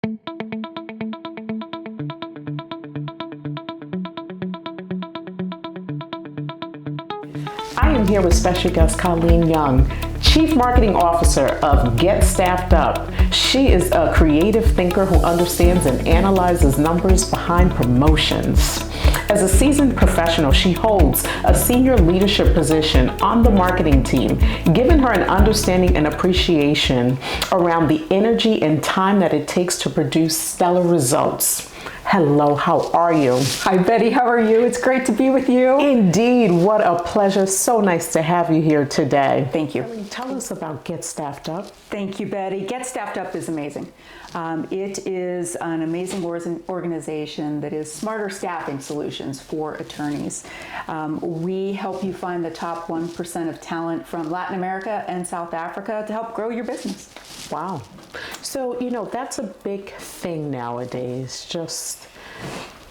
I am here with special guest Colleen Young, Chief Marketing Officer of Get Staffed Up. She is a creative thinker who understands and analyzes numbers behind promotions. As a seasoned professional, she holds a senior leadership position on the marketing team, giving her an understanding and appreciation around the energy and time that it takes to produce stellar results. Hello, how are you? Hi, Betty. How are you? It's great to be with you. Indeed, what a pleasure. So nice to have you here today. Thank you. Tell us about Get Staffed Up. Thank you, Betty. Get Staffed Up is amazing. It is an amazing organization that is smarter staffing solutions for attorneys. We help you find the top 1% of talent from Latin America and South Africa to help grow your business. Wow. So, that's a big thing nowadays, just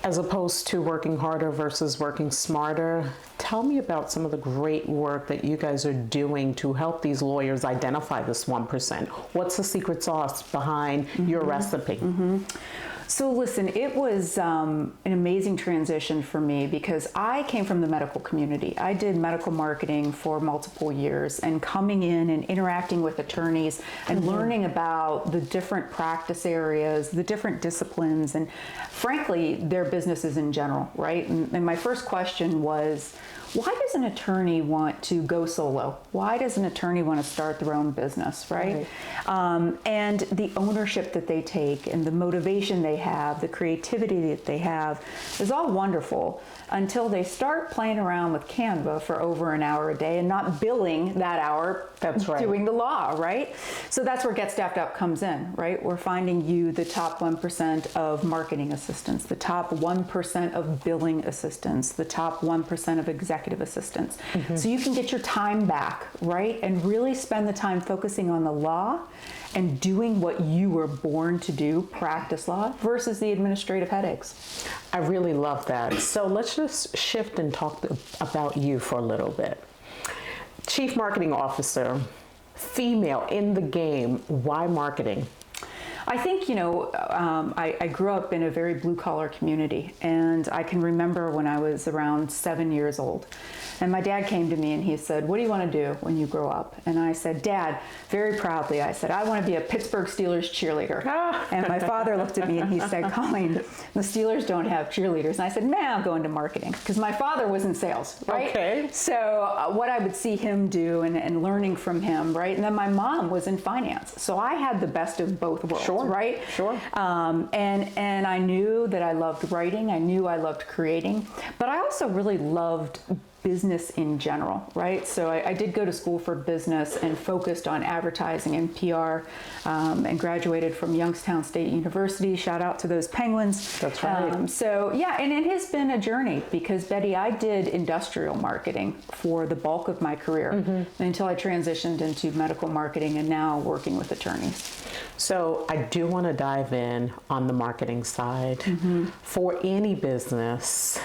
as opposed to working harder versus working smarter. Tell me about some of the great work that you guys are doing to help these lawyers identify this 1%. What's the secret sauce behind your recipe? So listen, it was an amazing transition for me because I came from the medical community. I did medical marketing for multiple years, and coming in and interacting with attorneys and learning about the different practice areas, the different disciplines, and frankly, their businesses in general, right? And my first question was, why does an attorney want to go solo? Why does an attorney want to start their own business, right? And the ownership that they take and the motivation they have, the creativity that they have is all wonderful until they start playing around with Canva for over an hour a day and not billing that hour. That's right. Doing the law, right? So that's where Get Staffed Up comes in, right? We're finding you the top 1% of marketing assistants, the top 1% of billing assistants, the top 1% of executive assistants. So you can get your time back, right? And really spend the time focusing on the law and doing what you were born to do, practice law, versus the administrative headaches. I really love that. So let's just shift and talk about you for a little bit. Chief Marketing Officer, female in the game, why marketing? I think, I grew up in a very blue-collar community, and I can remember when I was around 7 years old, and my dad came to me and he said, "What do you want to do when you grow up?" And I said, "Dad," very proudly, I said, "I want to be a Pittsburgh Steelers cheerleader." And my father looked at me and he said, "Colleen, the Steelers don't have cheerleaders." And I said, "Man, I'm going to marketing," because my father was in sales, right? Okay. So what I would see him do and learning from him, right? And then my mom was in finance, so I had the best of both worlds. Sure. Right? Sure. And I knew that I loved writing. I knew I loved creating, but I also really loved business in general, right? So I did go to school for business and focused on advertising and PR, and graduated from Youngstown State University. Shout out to those Penguins. That's right. So yeah, and it has been a journey because, Betty, I did industrial marketing for the bulk of my career until I transitioned into medical marketing and now working with attorneys. So I do want to dive in on the marketing side. For any business,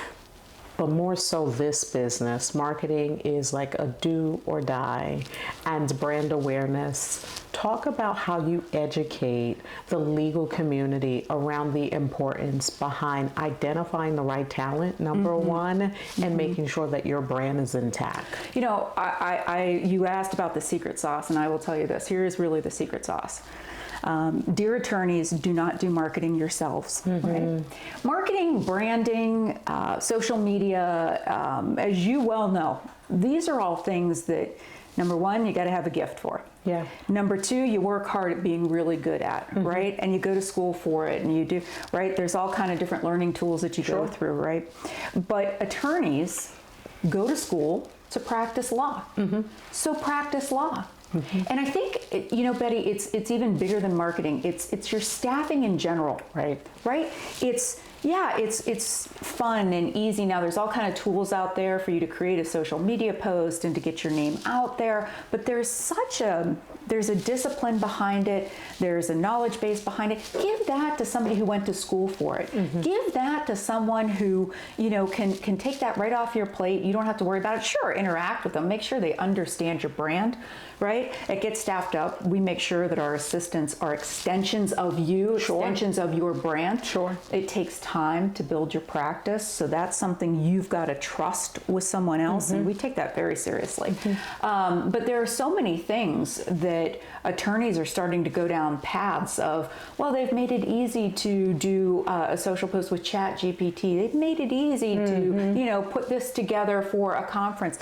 but more so this business, marketing is like a do or die, and brand awareness. Talk about how you educate the legal community around the importance behind identifying the right talent, number one, and making sure that your brand is intact. You asked about the secret sauce, and I will tell you this. Here is really the secret sauce. Dear attorneys, do not do marketing yourselves. Right? Marketing, branding, social media, as you well know, these are all things that, number one, you got to have a gift for. Yeah. Number two, you work hard at being really good at, right? And you go to school for it, and you do, right? There's all kind of different learning tools that you go through, right? But attorneys go to school to practice law. So practice law. And I think, Betty, it's even bigger than marketing. It's your staffing in general, right? It's fun and easy. Now there's all kind of tools out there for you to create a social media post and to get your name out there, but there's such a There's a discipline behind it. There's a knowledge base behind it. Give that to somebody who went to school for it. Give that to someone who, can take that right off your plate. You don't have to worry about it. Sure, interact with them. Make sure they understand your brand, right? At Get Staffed Up, we make sure that our assistants are extensions of you, extensions of your brand. Sure. It takes time to build your practice, so that's something you've got to trust with someone else, and we take that very seriously. But there are so many things that attorneys are starting to go down paths of, well, they've made it easy to do a social post with ChatGPT. They've made it easy to, put this together for a conference.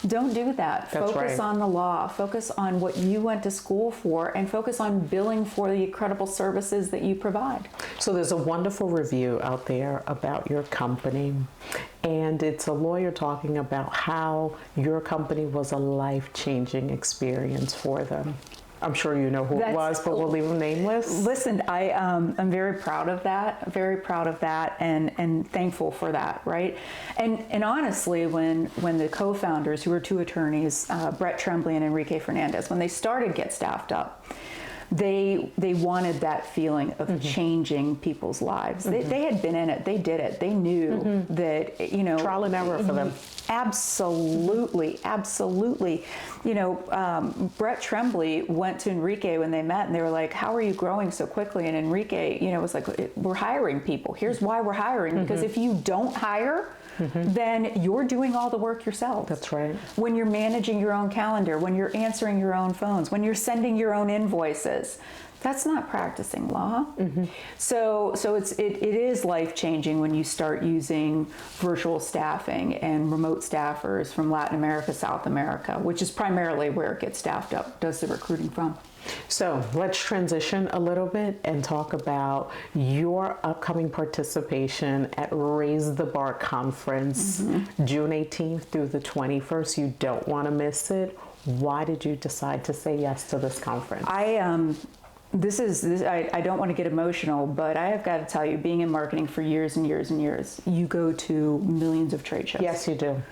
Don't do that. Focus on the law. Focus on what you went to school for, and focus on billing for the incredible services that you provide. So there's a wonderful review out there about your company, and it's a lawyer talking about how your company was a life-changing experience for them. I'm sure you know who it was, but we'll leave them nameless. Listen, I'm very proud of that, and thankful for that, right? And honestly, when the co-founders, who were two attorneys, Brett Tremblay and Enrique Fernandez, when they started Get Staffed Up, they wanted that feeling of changing people's lives. They had been in it. They did it. They knew that, trial and error for them. Absolutely. Brett Tremblay went to Enrique when they met, and they were like, how are you growing so quickly? And Enrique, was like, we're hiring people. Here's why we're hiring. Because if you don't hire, then you're doing all the work yourself. That's right. When you're managing your own calendar, when you're answering your own phones, when you're sending your own invoices, that's not practicing law. So it is life-changing when you start using virtual staffing and remote staffers from Latin America, South America, which is primarily where Get Staffed Up does the recruiting from. So let's transition a little bit and talk about your upcoming participation at Raise the Bar Conference, June 18th through the 21st. You don't want to miss it. Why did you decide to say yes to this conference? I don't want to get emotional, but I have got to tell you, being in marketing for years and years and years, you go to millions of trade shows. Yes, you do.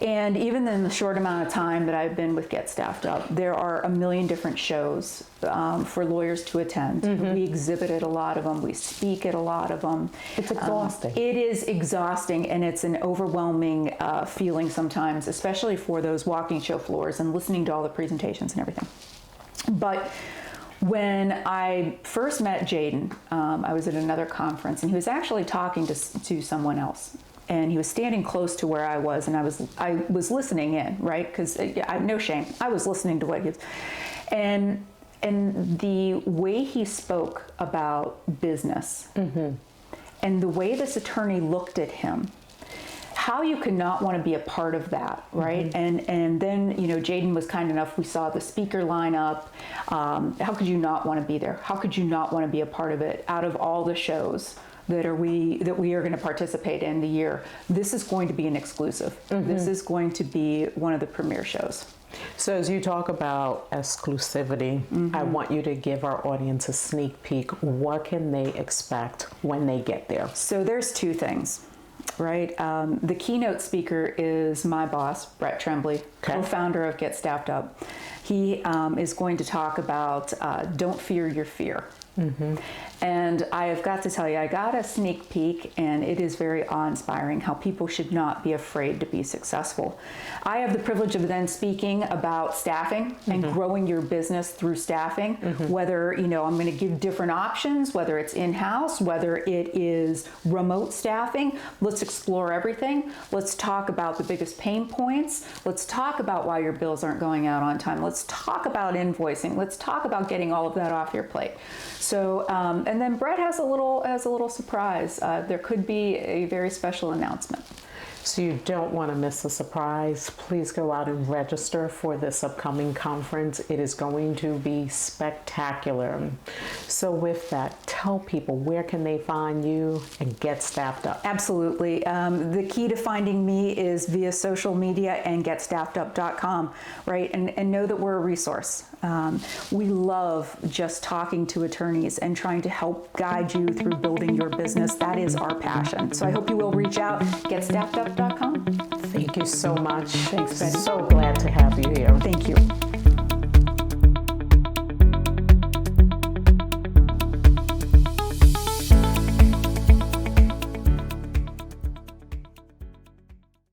And even in the short amount of time that I've been with Get Staffed Up, there are a million different shows for lawyers to attend. We exhibit at a lot of them. We speak at a lot of them. It's exhausting. It is exhausting, and it's an overwhelming feeling sometimes, especially for those walking show floors and listening to all the presentations and everything. But when I first met Jaden, I was at another conference, and he was actually talking to someone else. And he was standing close to where I was, and I was listening in, right? Because no shame, I was listening to what he was, and the way he spoke about business, and the way this attorney looked at him, how you could not want to be a part of that, right? And then Jaden was kind enough. We saw the speaker lineup. How could you not want to be there? How could you not want to be a part of it? Out of all the shows that we are going to participate in the year, this is going to be an exclusive. This is going to be one of the premier shows. So as you talk about exclusivity, I want you to give our audience a sneak peek. What can they expect when they get there? So there's two things, right? The keynote speaker is my boss, Brett Tremblay, co-founder of Get Staffed Up. He is going to talk about don't fear your fear. And I have got to tell you, I got a sneak peek, and it is very awe-inspiring how people should not be afraid to be successful. I have the privilege of then speaking about staffing and growing your business through staffing, whether, I'm going to give different options, whether it's in-house, whether it is remote staffing. Let's explore everything. Let's talk about the biggest pain points. Let's talk about why your bills aren't going out on time. Let's talk about invoicing. Let's talk about getting all of that off your plate. So, and then Brett has a little surprise. There could be a very special announcement. So you don't want to miss the surprise. Please go out and register for this upcoming conference. It is going to be spectacular. So with that, tell people, where can they find you and Get Staffed Up? Absolutely. The key to finding me is via social media and getstaffedup.com, right? And know that we're a resource. We love just talking to attorneys and trying to help guide you through building your business. That is our passion. So I hope you will reach out, getstaffedup.com. Thank you so much. Thanks, Ben. So good.